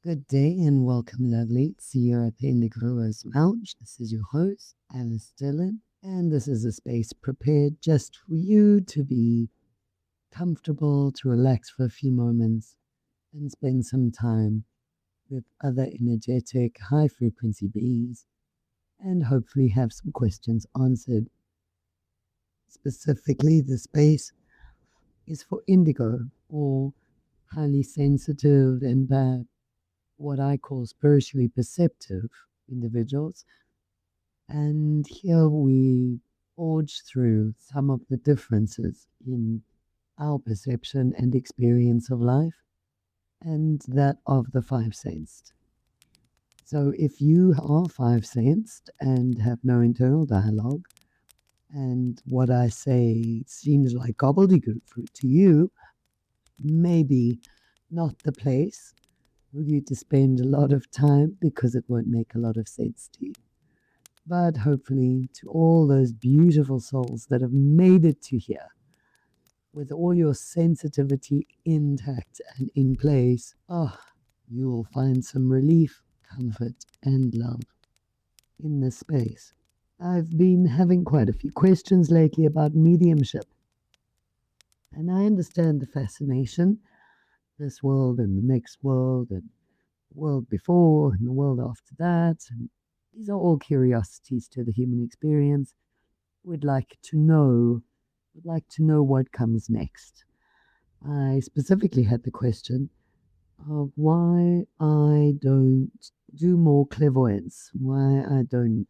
Good day and welcome, lovely. See you at the Indigo Rose Lounge. This is your host, Alyce Dylan, and this is a space prepared just for you to be comfortable, to relax for a few moments, and spend some time with other energetic, high frequency beings, and hopefully have some questions answered. Specifically, the space is for indigo or highly sensitive and what I call spiritually perceptive individuals. And here we forge through some of the differences in our perception and experience of life and that of the five sensed. So if you are five sensed and have no internal dialogue, and what I say seems like gobbledygook to you, maybe not the place for you to spend a lot of time because it won't make a lot of sense to you. But hopefully, to all those beautiful souls that have made it to here, with all your sensitivity intact and in place, you'll find some relief, comfort, and love in this space. I've been having quite a few questions lately about mediumship, and I understand the fascination, this world and the next world, and the world before and the world after that. And these are all curiosities to the human experience. We'd like to know, what comes next. I specifically had the question of why I don't do more clairvoyance, why I don't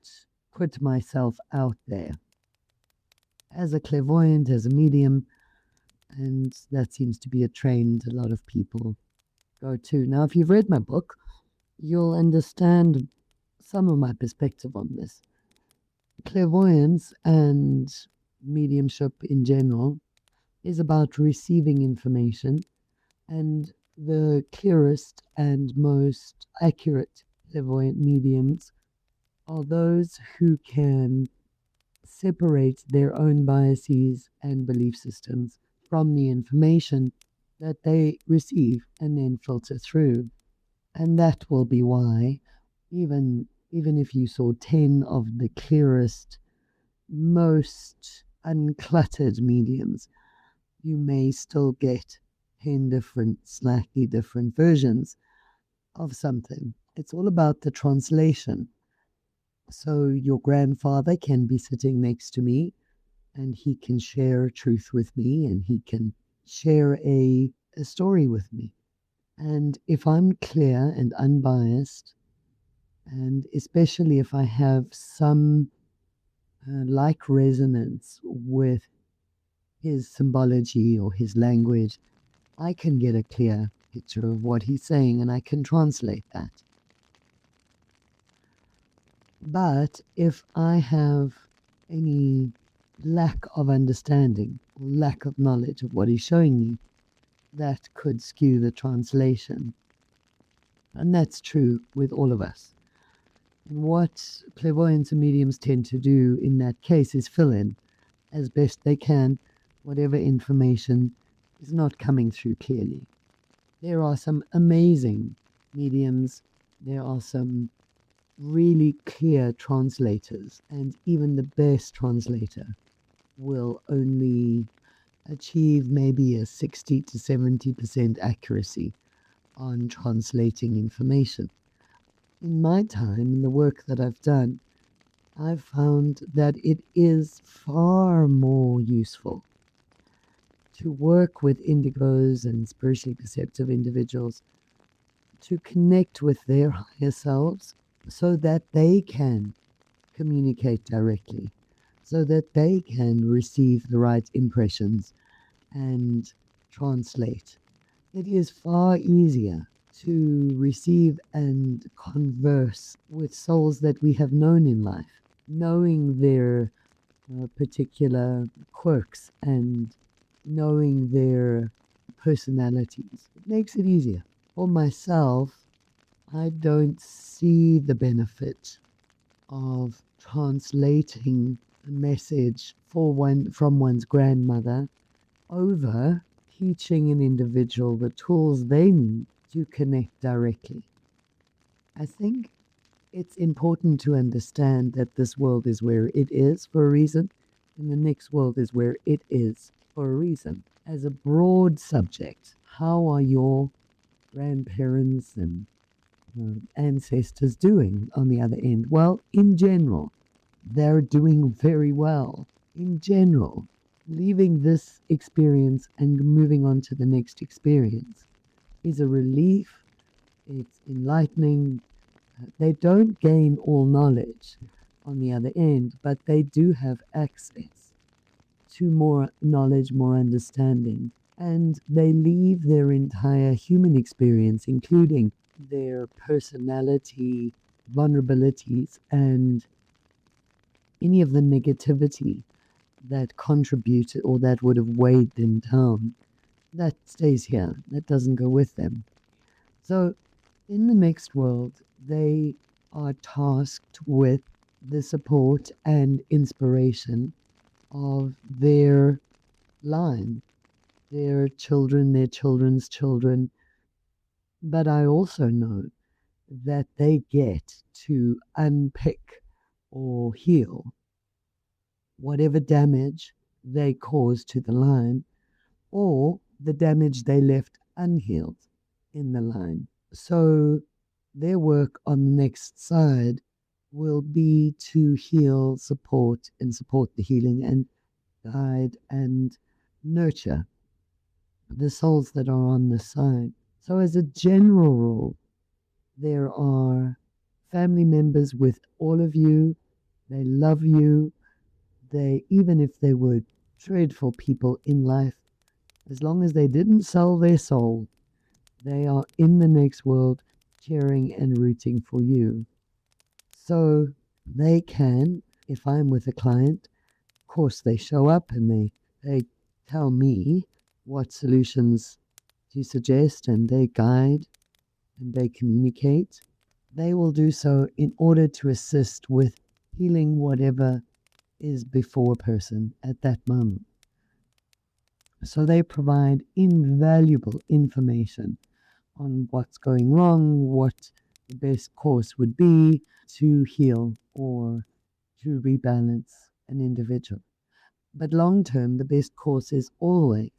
put myself out there as a clairvoyant, as a medium, and that seems to be a trend a lot of people go to. Now, if you've read my book, you'll understand some of my perspective on this. Clairvoyance and mediumship in general is about receiving information, and the clearest and most accurate clairvoyant mediums are those who can separate their own biases and belief systems from the information that they receive and then filter through. And that will be why, even if you saw 10 of the clearest, most uncluttered mediums, you may still get 10 different, slightly different versions of something. It's all about the translation. So your grandfather can be sitting next to me and he can share truth with me and he can share a story with me. And if I'm clear and unbiased, and especially if I have some like resonance with his symbology or his language, I can get a clear picture of what he's saying and I can translate that. But if I have any lack of understanding or lack of knowledge of what he's showing me, that could skew the translation. And that's true with all of us. And what clairvoyants and mediums tend to do in that case is fill in as best they can whatever information is not coming through clearly. There are some amazing mediums. There are some really clear translators, and even the best translator will only achieve maybe a 60 to 70% accuracy on translating information. In my time, in the work that I've done, I've found that it is far more useful to work with indigos and spiritually perceptive individuals to connect with their higher selves so that they can communicate directly, so that they can receive the right impressions and translate. It is far easier to receive and converse with souls that we have known in life, knowing their particular quirks and knowing their personalities. It makes it easier. For myself, I don't see the benefit of translating a message from one's grandmother over teaching an individual the tools they need to connect directly. I think it's important to understand that this world is where it is for a reason, and the next world is where it is for a reason. As a broad subject, how are your grandparents and ancestors doing on the other end? Well, in general, they're doing very well. In general, leaving this experience and moving on to the next experience is a relief. It's enlightening. They don't gain all knowledge on the other end, but they do have access to more knowledge, more understanding, and they leave their entire human experience, including their personality, vulnerabilities, and any of the negativity that contributed or that would have weighed them down. That stays here. That doesn't go with them. So in the next world, they are tasked with the support and inspiration of their line, their children, their children's children. But I also know that they get to unpick or heal whatever damage they caused to the line or the damage they left unhealed in the line. So their work on the next side will be to heal, support, and support the healing and guide and nurture the souls that are on the side. So as a general rule, there are family members with all of you. They love you. They, even if they were dreadful people in life, as long as they didn't sell their soul, they are in the next world cheering and rooting for you. So they can, if I'm with a client, of course they show up and they tell me what solutions to suggest and they guide and they communicate. They will do so in order to assist with healing whatever is before a person at that moment. So they provide invaluable information on what's going wrong, what the best course would be to heal or to rebalance an individual. But long term, the best course is always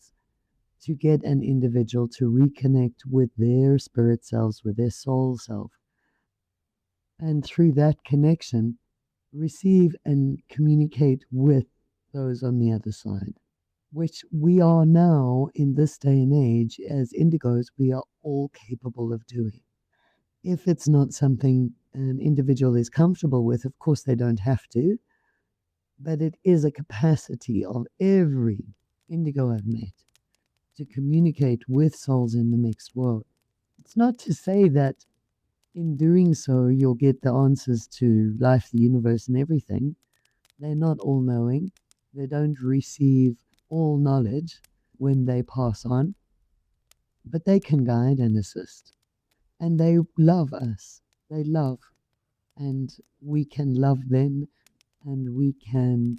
to get an individual to reconnect with their spirit selves, with their soul self. And through that connection, receive and communicate with those on the other side, which we are now in this day and age as indigos, we are all capable of doing. If it's not something an individual is comfortable with, of course they don't have to, but it is a capacity of every indigo I've met to communicate with souls in the mixed world. It's not to say that in doing so you'll get the answers to life, the universe, and everything. They're not all knowing. They don't receive all knowledge when they pass on, but they can guide and assist. And they love us. They love, and we can love them, and we can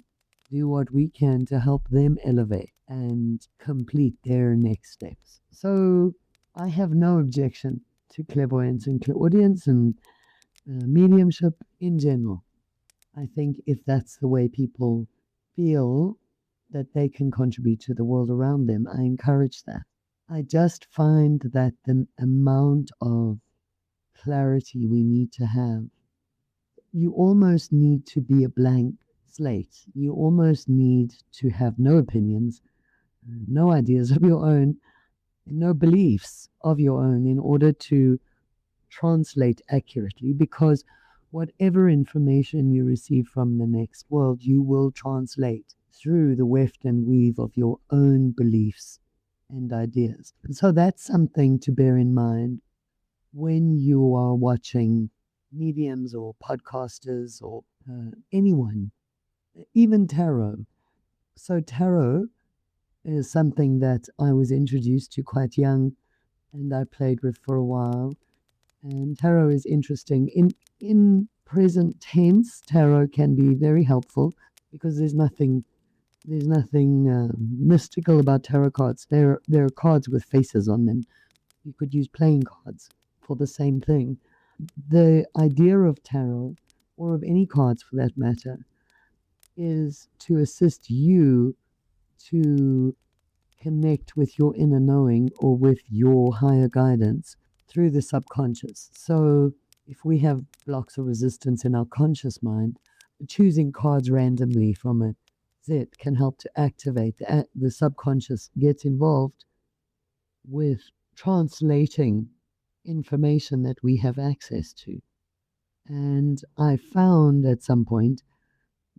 do what we can to help them elevate and complete their next steps. So I have no objection to clairvoyance and clairaudience and mediumship in general. I think if that's the way people feel that they can contribute to the world around them, I encourage that. I just find that the amount of clarity we need to have, you almost need to be a blank slate. You almost need to have no opinions, no ideas of your own, no beliefs of your own in order to translate accurately, because whatever information you receive from the next world, you will translate through the weft and weave of your own beliefs and ideas. And so that's something to bear in mind when you are watching mediums or podcasters or anyone, even tarot. So tarot is something that I was introduced to quite young and I played with for a while. And tarot is interesting. In present tense, tarot can be very helpful because there's nothing mystical about tarot cards. There are cards with faces on them. You could use playing cards for the same thing. The idea of tarot, or of any cards for that matter, is to assist you to connect with your inner knowing or with your higher guidance through the subconscious. So if we have blocks or resistance in our conscious mind, choosing cards randomly from a set can help to activate the subconscious gets involved with translating information that we have access to. And I found at some point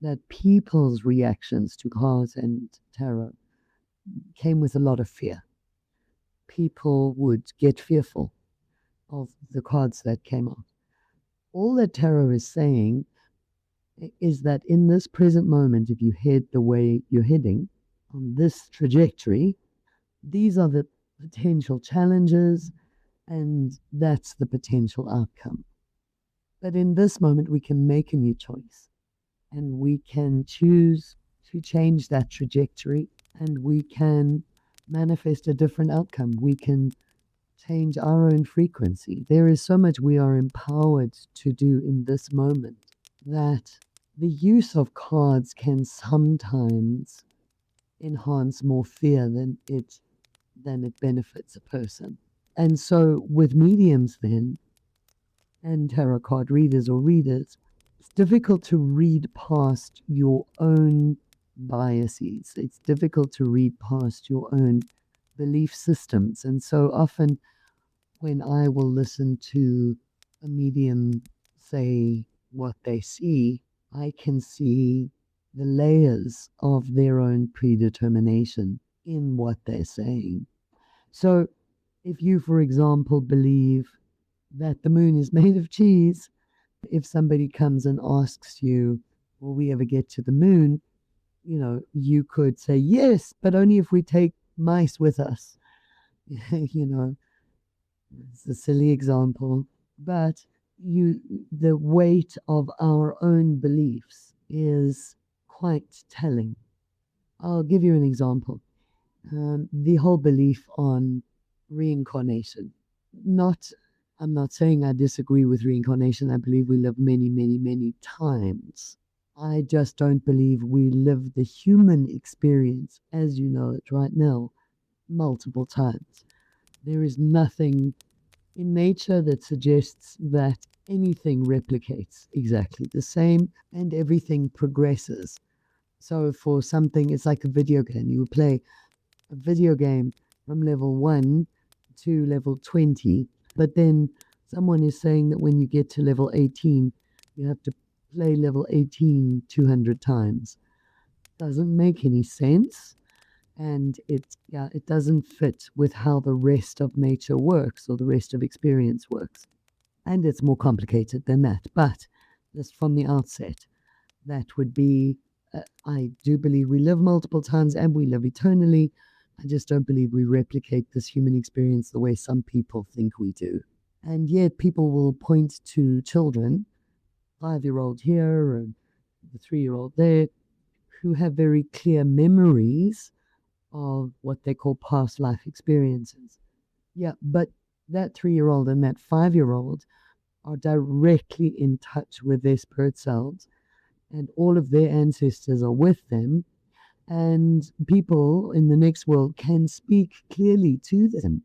that people's reactions to cards and tarot came with a lot of fear. People would get fearful of the cards that came out. All that tarot is saying is that in this present moment, if you head the way you're heading on this trajectory, these are the potential challenges and that's the potential outcome. But in this moment, we can make a new choice and we can choose to change that trajectory and we can manifest a different outcome. We can change our own frequency. There is so much we are empowered to do in this moment that the use of cards can sometimes enhance more fear than it benefits a person. And so with mediums then, and tarot card readers or readers, it's difficult to read past your own biases. It's difficult to read past your own belief systems. And so often when I will listen to a medium say what they see, I can see the layers of their own predetermination in what they're saying. So if you, for example, believe that the moon is made of cheese, if somebody comes and asks you, will we ever get to the moon? You could say, yes, but only if we take mice with us. It's a silly example, but the weight of our own beliefs is quite telling. I'll give you an example. The whole belief on reincarnation. I'm not saying I disagree with reincarnation. I believe we live many, many, many times. I just don't believe we live the human experience as you know it right now multiple times. There is nothing in nature that suggests that anything replicates exactly the same and everything progresses. So for something, it's like a video game. You would play a video game from level 1 to level 20, but then someone is saying that when you get to level 18, you have to play level 18 200 times. Doesn't make any sense. And it doesn't fit with how the rest of nature works or the rest of experience works. And it's more complicated than that. But just from the outset, that would be, I do believe we live multiple times and we live eternally. I just don't believe we replicate this human experience the way some people think we do. And yet people will point to children, 5-year-old here and the 3-year-old there, who have very clear memories of what they call past life experiences. Yeah, but that 3-year-old and that 5-year-old are directly in touch with their spirit selves, and all of their ancestors are with them, and people in the next world can speak clearly to them.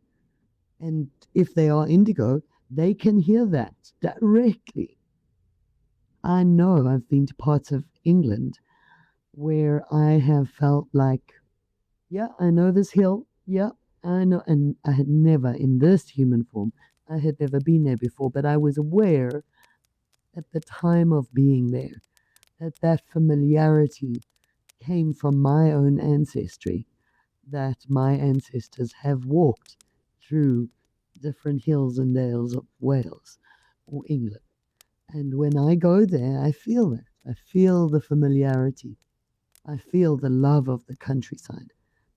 And if they are indigo, they can hear that directly. I know I've been to parts of England where I have felt like, yeah, I know this hill. Yeah, I know. And I had never, in this human form, I had never been there before, but I was aware at the time of being there that that familiarity came from my own ancestry, that my ancestors have walked through different hills and dales of Wales or England. And when I go there, I feel that. I feel the familiarity. I feel the love of the countryside.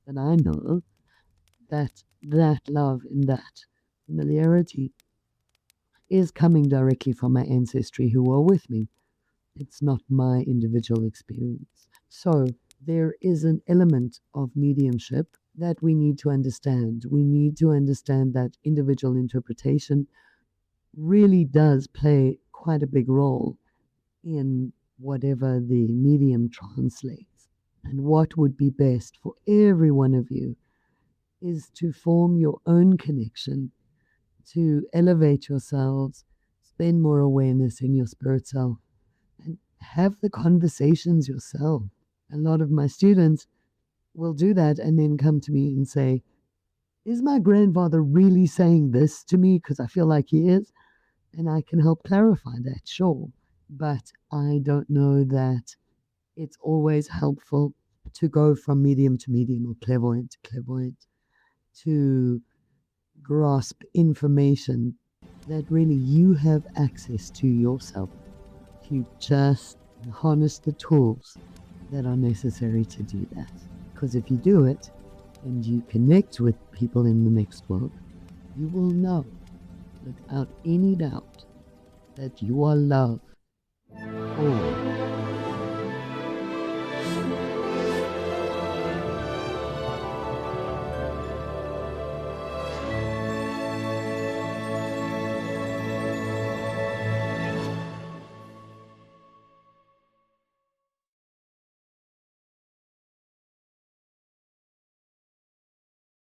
And I know that that love and that familiarity is coming directly from my ancestry who are with me. It's not my individual experience. So there is an element of mediumship that we need to understand. We need to understand that individual interpretation really does play quite a big role in whatever the medium translates. And what would be best for every one of you is to form your own connection, to elevate yourselves, spend more awareness in your spirit self, and have the conversations yourself. A lot of my students will do that and then come to me and say, is my grandfather really saying this to me? Because I feel like he is. And I can help clarify that, sure. But I don't know that it's always helpful to go from medium to medium or clairvoyant to clairvoyant to grasp information that really you have access to yourself. You just harness the tools that are necessary to do that. Because if you do it and you connect with people in the next world, you will know without any doubt that you are loved always.